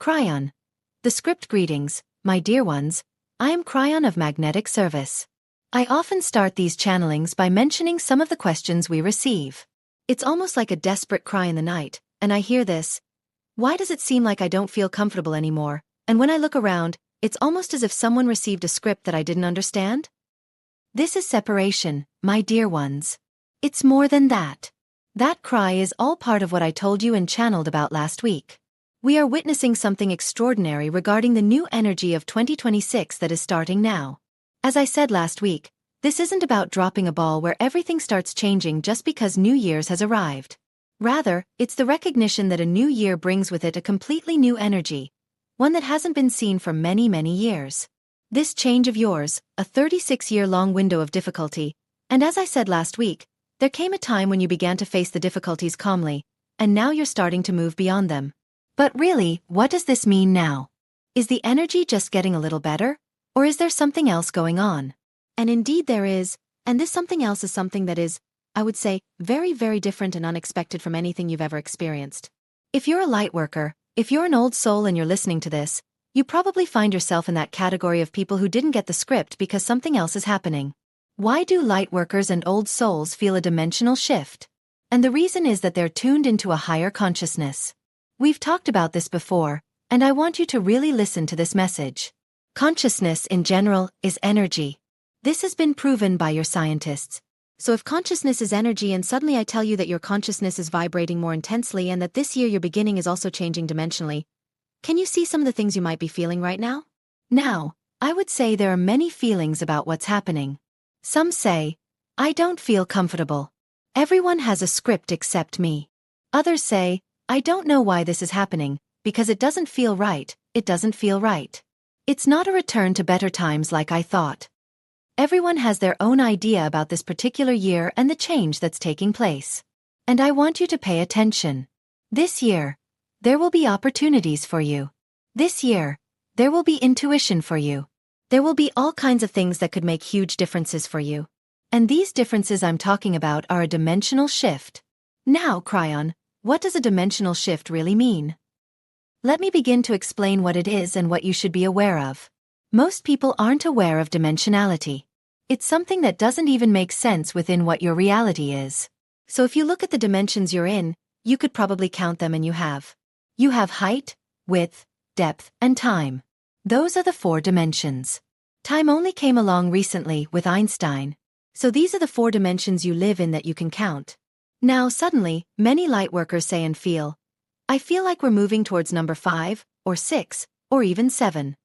Kryon. The script greetings, my dear ones. I am Kryon of Magnetic Service. I often start these channelings by mentioning some of the questions we receive. It's almost like a desperate cry in the night, and I hear this. Why does it seem like I don't feel comfortable anymore? And when I look around, it's almost as if someone received a script that I didn't understand. This is separation, my dear ones. It's more than that. That cry is all part of what I told you and channeled about last week. We are witnessing something extraordinary regarding the new energy of 2026 that is starting now. As I said last week, this isn't about dropping a ball where everything starts changing just because New Year's has arrived. Rather, it's the recognition that a new year brings with it a completely new energy, one that hasn't been seen for many, many years. This change of yours, a 36-year-long window of difficulty, and as I said last week, there came a time when you began to face the difficulties calmly, and now you're starting to move beyond them. But really, what does this mean now? Is the energy just getting a little better? Or is there something else going on? And indeed there is, and this something else is something that is, I would say, very, very different and unexpected from anything you've ever experienced. If you're a light worker, if you're an old soul and you're listening to this, you probably find yourself in that category of people who didn't get the script because something else is happening. Why do light workers and old souls feel a dimensional shift? And the reason is that they're tuned into a higher consciousness. We've talked about this before, and I want you to really listen to this message. Consciousness in general is energy. This has been proven by your scientists. So if consciousness is energy and suddenly I tell you that your consciousness is vibrating more intensely and that this year your beginning is also changing dimensionally, can you see some of the things you might be feeling right now? Now, I would say there are many feelings about what's happening. Some say, I don't feel comfortable. Everyone has a script except me. Others say, I don't know why this is happening, because it doesn't feel right, it doesn't feel right. It's not a return to better times like I thought. Everyone has their own idea about this particular year and the change that's taking place. And I want you to pay attention. This year, there will be opportunities for you. This year, there will be intuition for you. There will be all kinds of things that could make huge differences for you. And these differences I'm talking about are a dimensional shift. Now, Kryon, what does a dimensional shift really mean? Let me begin to explain what it is and what you should be aware of. Most people aren't aware of dimensionality. It's something that doesn't even make sense within what your reality is. So if you look at the dimensions you're in, you could probably count them and you have. You have height, width, depth, and time. Those are the 4 dimensions. Time only came along recently with Einstein. So these are the 4 dimensions you live in that you can count. Now suddenly, many lightworkers say and feel, I feel like we're moving towards number 5, or 6, or even 7.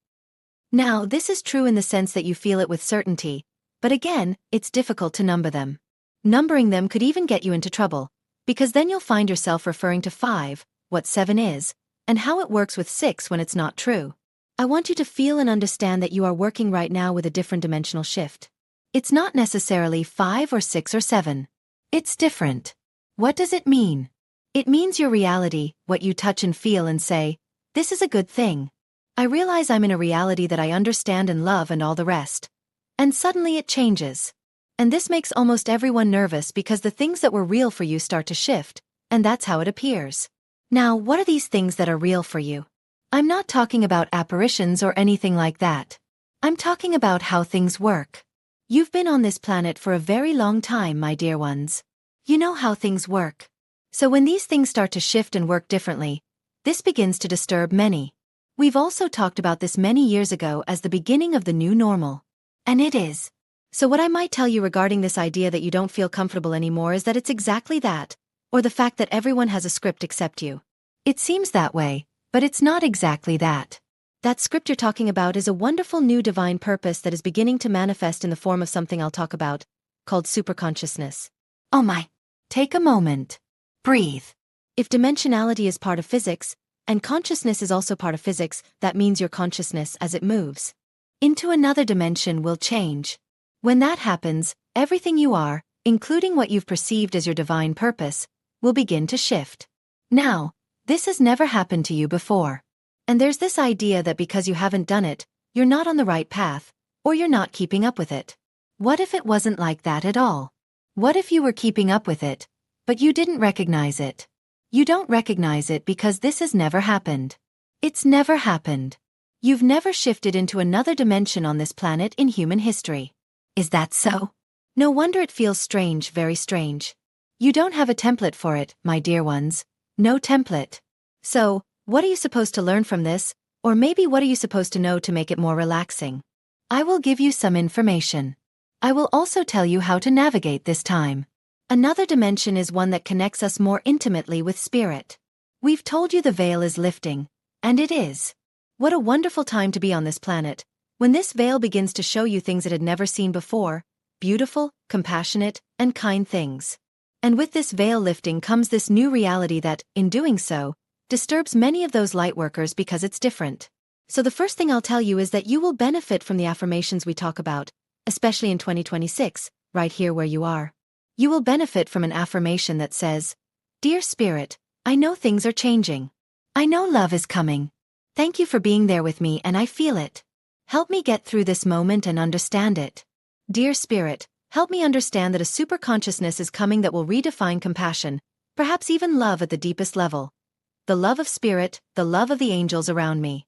Now this is true in the sense that you feel it with certainty, but again, it's difficult to number them. Numbering them could even get you into trouble, because then you'll find yourself referring to 5, what 7 is, and how it works with 6 when it's not true. I want you to feel and understand that you are working right now with a different dimensional shift. It's not necessarily 5 or 6 or 7. It's different. What does it mean? It means your reality, what you touch and feel and say, this is a good thing. I realize I'm in a reality that I understand and love and all the rest. And suddenly it changes. And this makes almost everyone nervous because the things that were real for you start to shift, and that's how it appears. Now, what are these things that are real for you? I'm not talking about apparitions or anything like that. I'm talking about how things work. You've been on this planet for a very long time, my dear ones. You know how things work. So when these things start to shift and work differently, this begins to disturb many. We've also talked about this many years ago as the beginning of the new normal. And it is. So what I might tell you regarding this idea that you don't feel comfortable anymore is that it's exactly that, or the fact that everyone has a script except you. It seems that way, but it's not exactly that. That script you're talking about is a wonderful new divine purpose that is beginning to manifest in the form of something I'll talk about, called superconsciousness. Oh my. Take a moment. Breathe. If dimensionality is part of physics, and consciousness is also part of physics, that means your consciousness as it moves into another dimension will change. When that happens, everything you are, including what you've perceived as your divine purpose, will begin to shift. Now, this has never happened to you before. And there's this idea that because you haven't done it, you're not on the right path, or you're not keeping up with it. What if it wasn't like that at all? What if you were keeping up with it, but you didn't recognize it? You don't recognize it because this has never happened. It's never happened. You've never shifted into another dimension on this planet in human history. Is that so? No wonder it feels strange, very strange. You don't have a template for it, my dear ones. No template. So, what are you supposed to learn from this? Or maybe what are you supposed to know to make it more relaxing? I will give you some information. I will also tell you how to navigate this time. Another dimension is one that connects us more intimately with spirit. We've told you the veil is lifting, and it is. What a wonderful time to be on this planet, when this veil begins to show you things it had never seen before, beautiful, compassionate, and kind things. And with this veil lifting comes this new reality that, in doing so, disturbs many of those lightworkers because it's different. So the first thing I'll tell you is that you will benefit from the affirmations we talk about, especially in 2026, right here where you are. You will benefit from an affirmation that says, "Dear Spirit, I know things are changing. I know love is coming. Thank you for being there with me and I feel it. Help me get through this moment and understand it. Dear Spirit, help me understand that a superconsciousness is coming that will redefine compassion, perhaps even love at the deepest level. The love of Spirit, the love of the angels around me."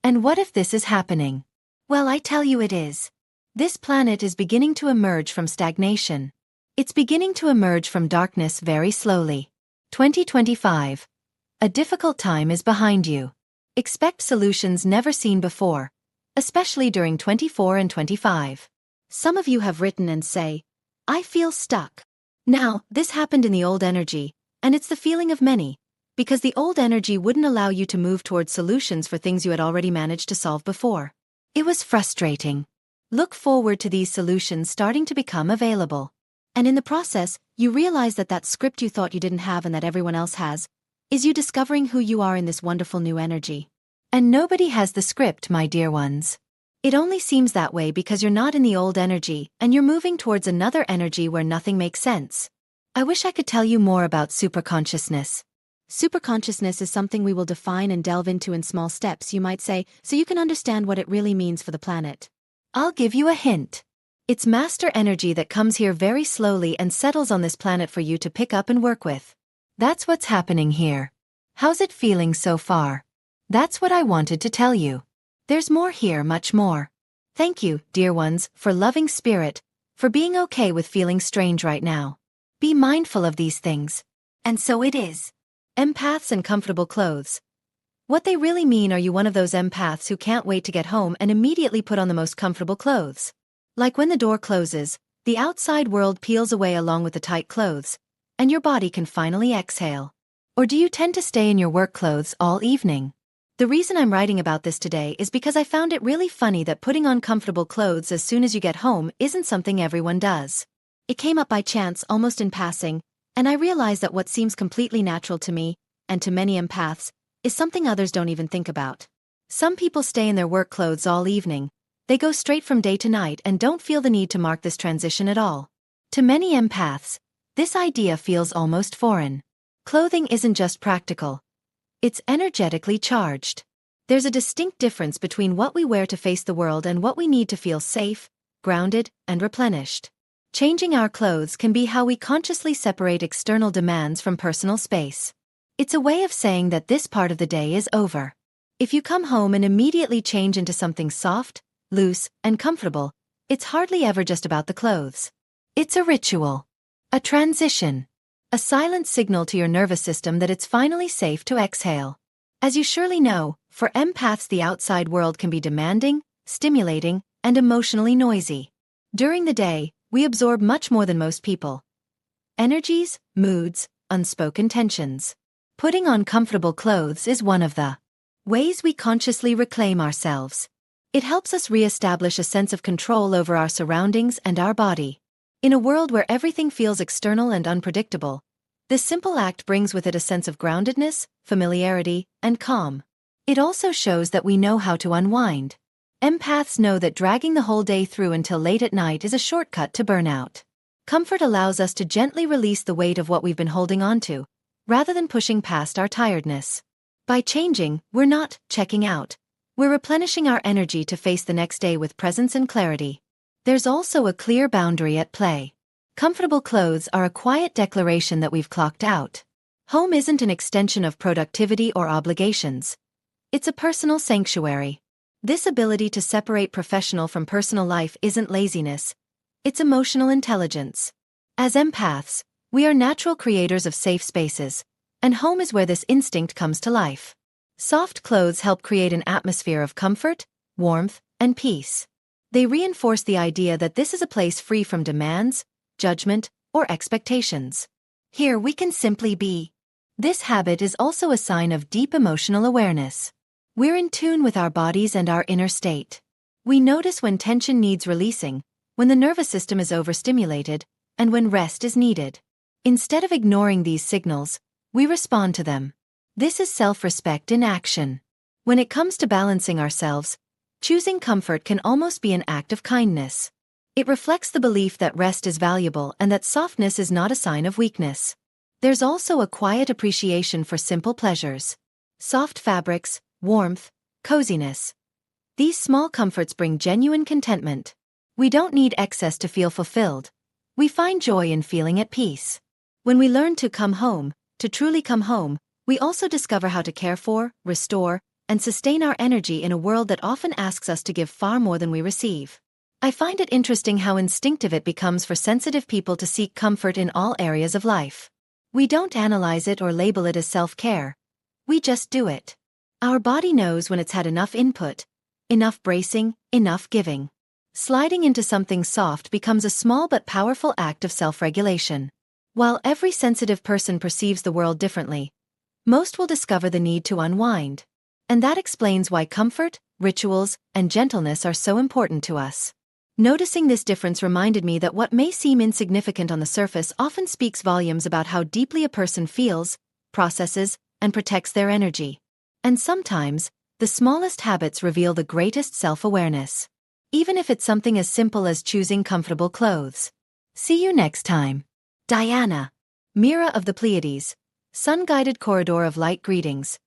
And what if this is happening? Well, I tell you it is. This planet is beginning to emerge from stagnation. It's beginning to emerge from darkness very slowly. 2025. A difficult time is behind you. Expect solutions never seen before, especially during 24 and 25. Some of you have written and say, "I feel stuck." Now, this happened in the old energy, and it's the feeling of many, because the old energy wouldn't allow you to move towards solutions for things you had already managed to solve before. It was frustrating. Look forward to these solutions starting to become available. And in the process, you realize that that script you thought you didn't have and that everyone else has, is you discovering who you are in this wonderful new energy. And nobody has the script, my dear ones. It only seems that way because you're not in the old energy and you're moving towards another energy where nothing makes sense. I wish I could tell you more about superconsciousness. Superconsciousness is something we will define and delve into in small steps, you might say, so you can understand what it really means for the planet. I'll give you a hint. It's master energy that comes here very slowly and settles on this planet for you to pick up and work with. That's what's happening here. How's it feeling so far? That's what I wanted to tell you. There's more here, much more. Thank you, dear ones, for loving Spirit, for being okay with feeling strange right now. Be mindful of these things. And so it is. Empaths and comfortable clothes. What they really mean, are you one of those empaths who can't wait to get home and immediately put on the most comfortable clothes? Like when the door closes, the outside world peels away along with the tight clothes, and your body can finally exhale. Or do you tend to stay in your work clothes all evening? The reason I'm writing about this today is because I found it really funny that putting on comfortable clothes as soon as you get home isn't something everyone does. It came up by chance, almost in passing, and I realized that what seems completely natural to me, and to many empaths, is something others don't even think about. Some people stay in their work clothes all evening. They go straight from day to night and don't feel the need to mark this transition at all. To many empaths, this idea feels almost foreign. Clothing isn't just practical. It's energetically charged. There's a distinct difference between what we wear to face the world and what we need to feel safe, grounded, and replenished. Changing our clothes can be how we consciously separate external demands from personal space. It's a way of saying that this part of the day is over. If you come home and immediately change into something soft, loose, and comfortable, it's hardly ever just about the clothes. It's a ritual. A transition. A silent signal to your nervous system that it's finally safe to exhale. As you surely know, for empaths the outside world can be demanding, stimulating, and emotionally noisy. During the day, we absorb much more than most people. Energies, moods, unspoken tensions. Putting on comfortable clothes is one of the ways we consciously reclaim ourselves. It helps us re-establish a sense of control over our surroundings and our body. In a world where everything feels external and unpredictable, this simple act brings with it a sense of groundedness, familiarity, and calm. It also shows that we know how to unwind. Empaths know that dragging the whole day through until late at night is a shortcut to burnout. Comfort allows us to gently release the weight of what we've been holding onto, rather than pushing past our tiredness. By changing, we're not checking out. We're replenishing our energy to face the next day with presence and clarity. There's also a clear boundary at play. Comfortable clothes are a quiet declaration that we've clocked out. Home isn't an extension of productivity or obligations. It's a personal sanctuary. This ability to separate professional from personal life isn't laziness, it's emotional intelligence. As empaths, we are natural creators of safe spaces, and home is where this instinct comes to life. Soft clothes help create an atmosphere of comfort, warmth, and peace. They reinforce the idea that this is a place free from demands, judgment, or expectations. Here we can simply be. This habit is also a sign of deep emotional awareness. We're in tune with our bodies and our inner state. We notice when tension needs releasing, when the nervous system is overstimulated, and when rest is needed. Instead of ignoring these signals, we respond to them. This is self-respect in action. When it comes to balancing ourselves, choosing comfort can almost be an act of kindness. It reflects the belief that rest is valuable and that softness is not a sign of weakness. There's also a quiet appreciation for simple pleasures. Soft fabrics, warmth, coziness. These small comforts bring genuine contentment. We don't need excess to feel fulfilled. We find joy in feeling at peace. When we learn to come home, to truly come home, we also discover how to care for, restore, and sustain our energy in a world that often asks us to give far more than we receive. I find it interesting how instinctive it becomes for sensitive people to seek comfort in all areas of life. We don't analyze it or label it as self-care. We just do it. Our body knows when it's had enough input, enough bracing, enough giving. Sliding into something soft becomes a small but powerful act of self-regulation. While every sensitive person perceives the world differently, most will discover the need to unwind. And that explains why comfort, rituals, and gentleness are so important to us. Noticing this difference reminded me that what may seem insignificant on the surface often speaks volumes about how deeply a person feels, processes, and protects their energy. And sometimes, the smallest habits reveal the greatest self-awareness. Even if it's something as simple as choosing comfortable clothes. See you next time. Diana. Mira of the Pleiades. Sun-guided corridor of light greetings.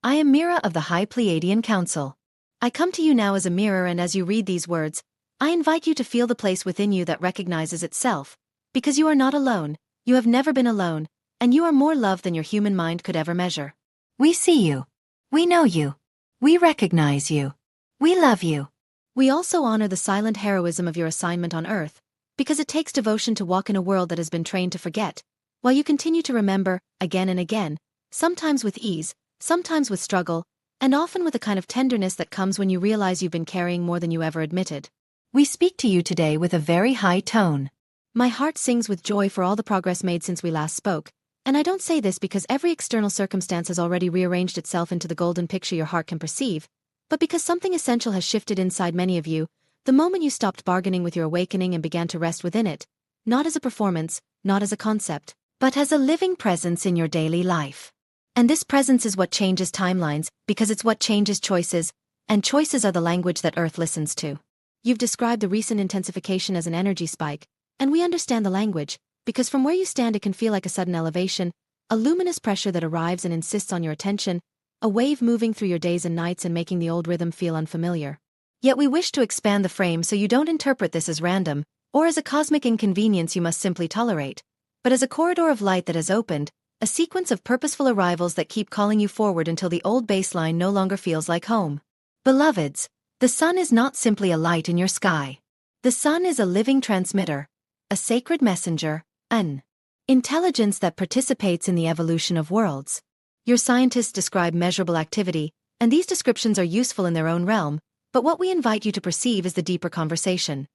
I am Mira of the High Pleiadian Council. I come to you now as a mirror, and as you read these words, I invite you to feel the place within you that recognizes itself. Because you are not alone, you have never been alone, and you are more loved than your human mind could ever measure. We see you. We know you. We recognize you. We love you. We also honor the silent heroism of your assignment on Earth, because it takes devotion to walk in a world that has been trained to forget, while you continue to remember, again and again, sometimes with ease, sometimes with struggle, and often with a kind of tenderness that comes when you realize you've been carrying more than you ever admitted. We speak to you today with a very high tone. My heart sings with joy for all the progress made since we last spoke, and I don't say this because every external circumstance has already rearranged itself into the golden picture your heart can perceive, but because something essential has shifted inside many of you, the moment you stopped bargaining with your awakening and began to rest within it, not as a performance, not as a concept, but as a living presence in your daily life. And this presence is what changes timelines, because it's what changes choices, and choices are the language that Earth listens to. You've described the recent intensification as an energy spike, and we understand the language, because from where you stand it can feel like a sudden elevation, a luminous pressure that arrives and insists on your attention, a wave moving through your days and nights and making the old rhythm feel unfamiliar. Yet we wish to expand the frame so you don't interpret this as random, or as a cosmic inconvenience you must simply tolerate, but as a corridor of light that has opened, a sequence of purposeful arrivals that keep calling you forward until the old baseline no longer feels like home. Beloveds, the sun is not simply a light in your sky. The sun is a living transmitter, a sacred messenger, an intelligence that participates in the evolution of worlds. Your scientists describe measurable activity, and these descriptions are useful in their own realm, but what we invite you to perceive is the deeper conversation.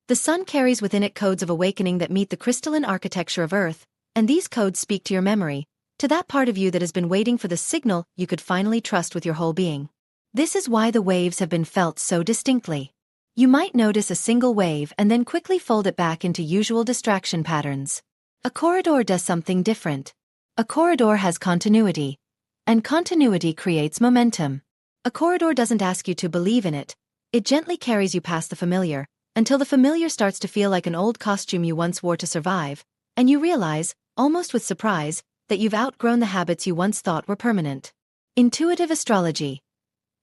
The sun carries within it codes of awakening that meet the crystalline architecture of Earth, and these codes speak to your memory, to that part of you that has been waiting for the signal you could finally trust with your whole being. This is why the waves have been felt so distinctly. You might notice a single wave and then quickly fold it back into usual distraction patterns. A corridor does something different. A corridor has continuity, and continuity creates momentum. A corridor doesn't ask you to believe in it. It gently carries you past the familiar, until the familiar starts to feel like an old costume you once wore to survive, and you realize, almost with surprise, that you've outgrown the habits you once thought were permanent. Intuitive Astrology.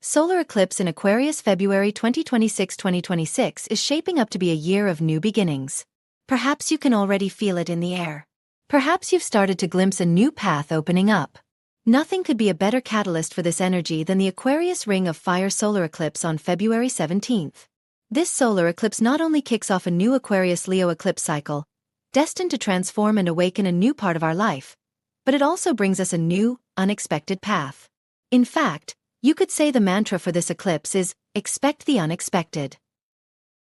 Solar eclipse in Aquarius February 2026 is shaping up to be a year of new beginnings. Perhaps you can already feel it in the air. Perhaps you've started to glimpse a new path opening up. Nothing could be a better catalyst for this energy than the Aquarius Ring of Fire solar eclipse on February 17th. This solar eclipse not only kicks off a new Aquarius-Leo eclipse cycle, destined to transform and awaken a new part of our life, but it also brings us a new, unexpected path. In fact, you could say the mantra for this eclipse is, expect the unexpected.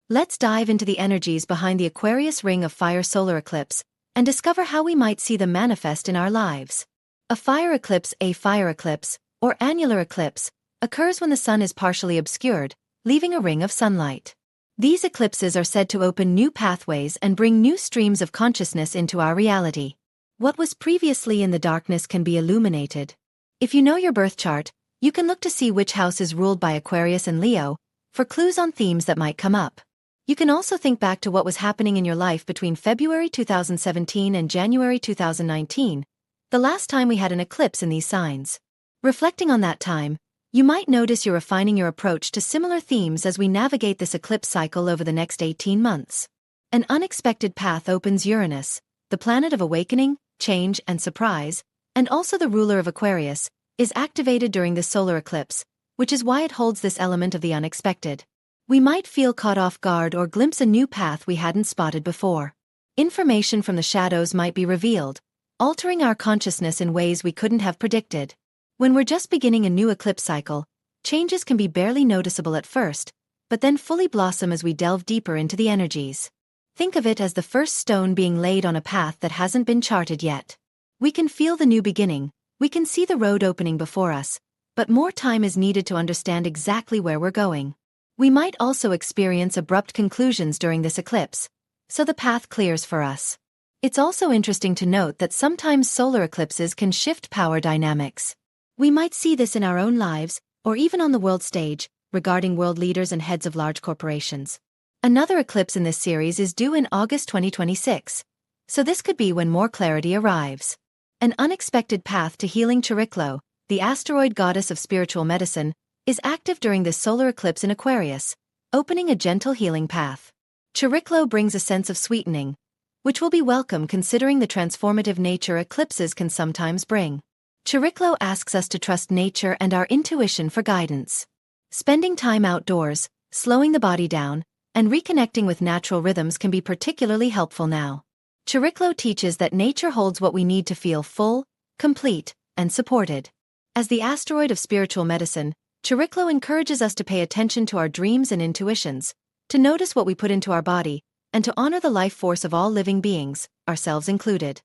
Let's dive into the energies behind the Aquarius Ring of Fire solar eclipse and discover how we might see them manifest in our lives. A fire eclipse, or annular eclipse, occurs when the sun is partially obscured, leaving a ring of sunlight. These eclipses are said to open new pathways and bring new streams of consciousness into our reality. What was previously in the darkness can be illuminated. If you know your birth chart, you can look to see which house is ruled by Aquarius and Leo for clues on themes that might come up. You can also think back to what was happening in your life between February 2017 and January 2019, the last time we had an eclipse in these signs. Reflecting on that time, you might notice you're refining your approach to similar themes as we navigate this eclipse cycle over the next 18 months. An unexpected path opens Uranus, the planet of awakening, change, and surprise, and also the ruler of Aquarius, is activated during this solar eclipse, which is why it holds this element of the unexpected. We might feel caught off guard or glimpse a new path we hadn't spotted before. Information from the shadows might be revealed, altering our consciousness in ways we couldn't have predicted. When we're just beginning a new eclipse cycle, changes can be barely noticeable at first, but then fully blossom as we delve deeper into the energies. Think of it as the first stone being laid on a path that hasn't been charted yet. We can feel the new beginning, we can see the road opening before us, but more time is needed to understand exactly where we're going. We might also experience abrupt conclusions during this eclipse, so the path clears for us. It's also interesting to note that sometimes solar eclipses can shift power dynamics. We might see this in our own lives, or even on the world stage, regarding world leaders and heads of large corporations. Another eclipse in this series is due in August 2026, so this could be when more clarity arrives. An unexpected path to healing. Chariklo, the asteroid goddess of spiritual medicine, is active during this solar eclipse in Aquarius, opening a gentle healing path. Chariklo brings a sense of sweetening, which will be welcome considering the transformative nature eclipses can sometimes bring. Chariklo asks us to trust nature and our intuition for guidance. Spending time outdoors, slowing the body down, and reconnecting with natural rhythms can be particularly helpful now. Chariklo teaches that nature holds what we need to feel full, complete, and supported. As the asteroid of spiritual medicine, Chariklo encourages us to pay attention to our dreams and intuitions, to notice what we put into our body, and to honor the life force of all living beings, ourselves included.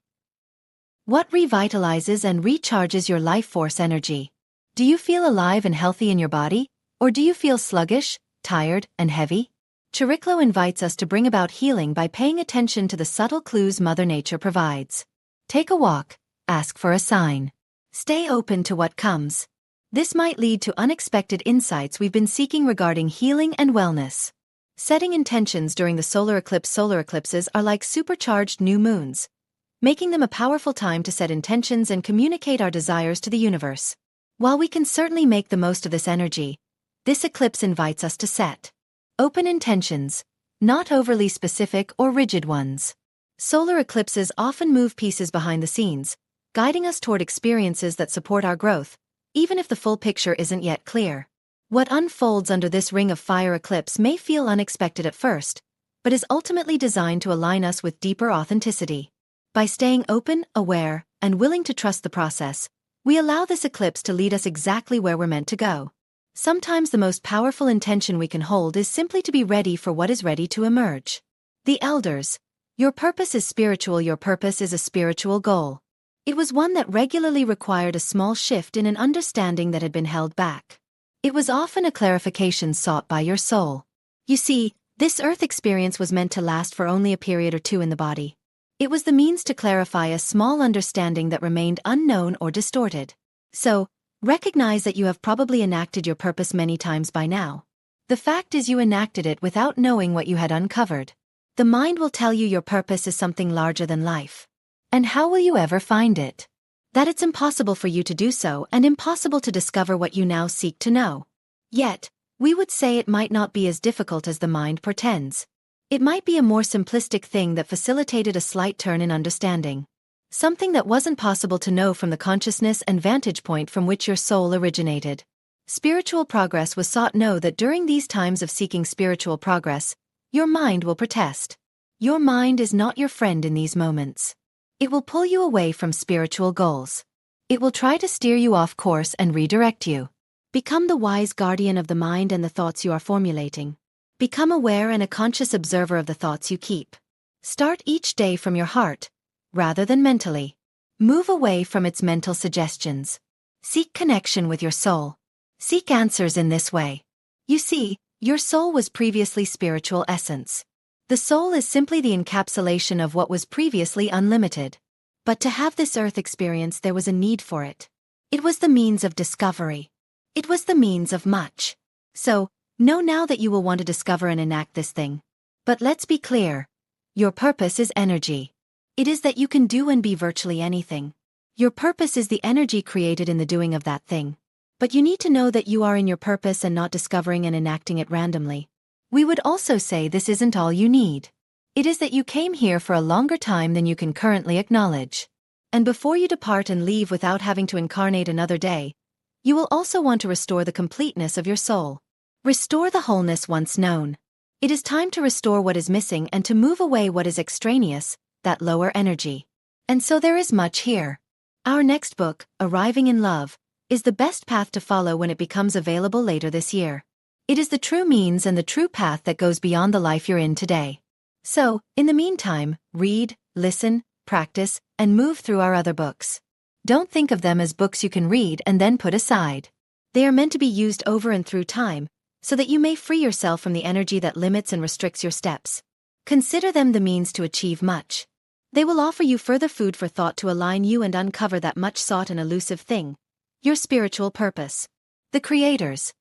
What revitalizes and recharges your life force energy? Do you feel alive and healthy in your body, or do you feel sluggish, tired, and heavy? Chariklo invites us to bring about healing by paying attention to the subtle clues Mother Nature provides. Take a walk, ask for a sign. Stay open to what comes. This might lead to unexpected insights we've been seeking regarding healing and wellness. Setting intentions during the solar eclipse. Solar eclipses are like supercharged new moons, making them a powerful time to set intentions and communicate our desires to the universe. While we can certainly make the most of this energy, this eclipse invites us to set open intentions, not overly specific or rigid ones. Solar eclipses often move pieces behind the scenes, guiding us toward experiences that support our growth, even if the full picture isn't yet clear. What unfolds under this ring of fire eclipse may feel unexpected at first, but is ultimately designed to align us with deeper authenticity. By staying open, aware, and willing to trust the process, we allow this eclipse to lead us exactly where we're meant to go. Sometimes the most powerful intention we can hold is simply to be ready for what is ready to emerge. The Elders. Your purpose is spiritual. Your purpose is a spiritual goal. It was one that regularly required a small shift in an understanding that had been held back. It was often a clarification sought by your soul. You see, this earth experience was meant to last for only a period or two in the body. It was the means to clarify a small understanding that remained unknown or distorted. So, recognize that you have probably enacted your purpose many times by now. The fact is you enacted it without knowing what you had uncovered. The mind will tell you your purpose is something larger than life. And how will you ever find it? That it's impossible for you to do so and impossible to discover what you now seek to know. Yet, we would say it might not be as difficult as the mind pretends. It might be a more simplistic thing that facilitated a slight turn in understanding. something that wasn't possible to know from the consciousness and vantage point from which your soul originated. Spiritual progress was sought. Know that during these times of seeking spiritual progress, your mind will protest. Your mind is not your friend in these moments. It will pull you away from spiritual goals. It will try to steer you off course and redirect you. Become the wise guardian of the mind and the thoughts you are formulating. Become aware and a conscious observer of the thoughts you keep. Start each day from your heart, rather than mentally. Move away from its mental suggestions. Seek connection with your soul. Seek answers in this way. You see, your soul was previously spiritual essence. The soul is simply the encapsulation of what was previously unlimited. But to have this earth experience, there was a need for it. It was the means of discovery. It was the means of much. So, know now that you will want to discover and enact this thing. But let's be clear. Your purpose is energy. It is that you can do and be virtually anything. Your purpose is the energy created in the doing of that thing. But you need to know that you are in your purpose and not discovering and enacting it randomly. We would also say this isn't all you need. It is that you came here for a longer time than you can currently acknowledge. And before you depart and leave without having to incarnate another day, you will also want to restore the completeness of your soul. Restore the wholeness once known. It is time to restore what is missing and to move away what is extraneous, that lower energy. And so there is much here. Our next book, Arriving in Love, is the best path to follow when it becomes available later this year. It is the true means and the true path that goes beyond the life you're in today. So, in the meantime, read, listen, practice, and move through our other books. Don't think of them as books you can read and then put aside. They are meant to be used over and through time, so that you may free yourself from the energy that limits and restricts your steps. Consider them the means to achieve much. They will offer you further food for thought to align you and uncover that much sought and elusive thing, your spiritual purpose. The creators.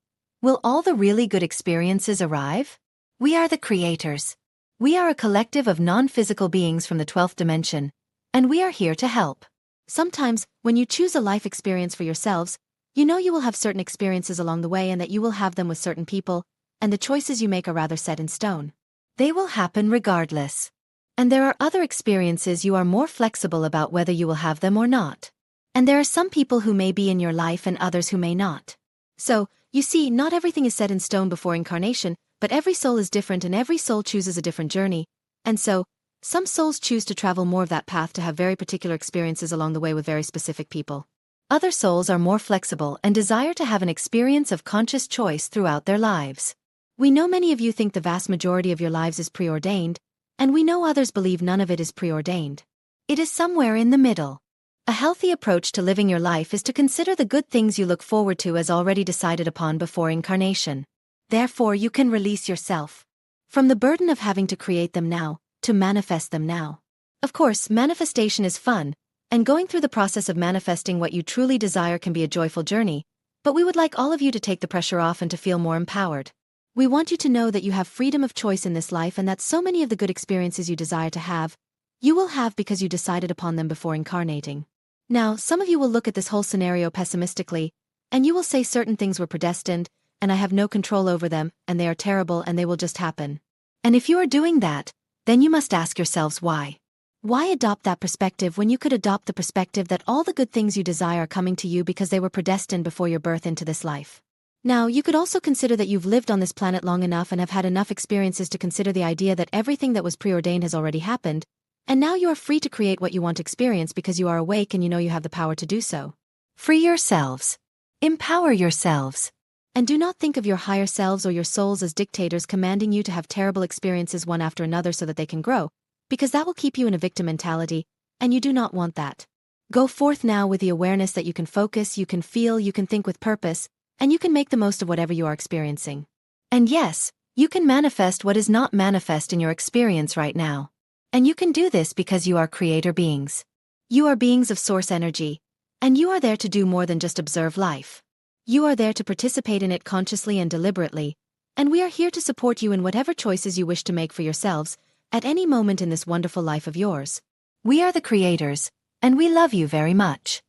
Will all the really good experiences arrive? We are the creators. We are a collective of non-physical beings from the 12th dimension, and we are here to help. Sometimes, when you choose a life experience for yourselves, you know you will have certain experiences along the way and that you will have them with certain people, and the choices you make are rather set in stone. They will happen regardless. And there are other experiences you are more flexible about whether you will have them or not. And there are some people who may be in your life and others who may not. So, you see, not everything is set in stone before incarnation, but every soul is different and every soul chooses a different journey, and so, some souls choose to travel more of that path to have very particular experiences along the way with very specific people. Other souls are more flexible and desire to have an experience of conscious choice throughout their lives. We know many of you think the vast majority of your lives is preordained, and we know others believe none of it is preordained. It is somewhere in the middle. A healthy approach to living your life is to consider the good things you look forward to as already decided upon before incarnation. Therefore, you can release yourself from the burden of having to create them now, to manifest them now. Of course, manifestation is fun, and going through the process of manifesting what you truly desire can be a joyful journey, but we would like all of you to take the pressure off and to feel more empowered. We want you to know that you have freedom of choice in this life and that so many of the good experiences you desire to have, you will have because you decided upon them before incarnating. Now, some of you will look at this whole scenario pessimistically, and you will say certain things were predestined, and I have no control over them, and they are terrible and they will just happen. And if you are doing that, then you must ask yourselves why. Why adopt that perspective when you could adopt the perspective that all the good things you desire are coming to you because they were predestined before your birth into this life? Now, you could also consider that you've lived on this planet long enough and have had enough experiences to consider the idea that everything that was preordained has already happened, and now you are free to create what you want to experience because you are awake and you know you have the power to do so. Free yourselves. Empower yourselves. And do not think of your higher selves or your souls as dictators commanding you to have terrible experiences one after another so that they can grow, because that will keep you in a victim mentality, and you do not want that. Go forth now with the awareness that you can focus, you can feel, you can think with purpose, and you can make the most of whatever you are experiencing. And yes, you can manifest what is not manifest in your experience right now. And you can do this because you are creator beings. You are beings of source energy, and you are there to do more than just observe life. You are there to participate in it consciously and deliberately, and we are here to support you in whatever choices you wish to make for yourselves at any moment in this wonderful life of yours. We are the creators, and we love you very much.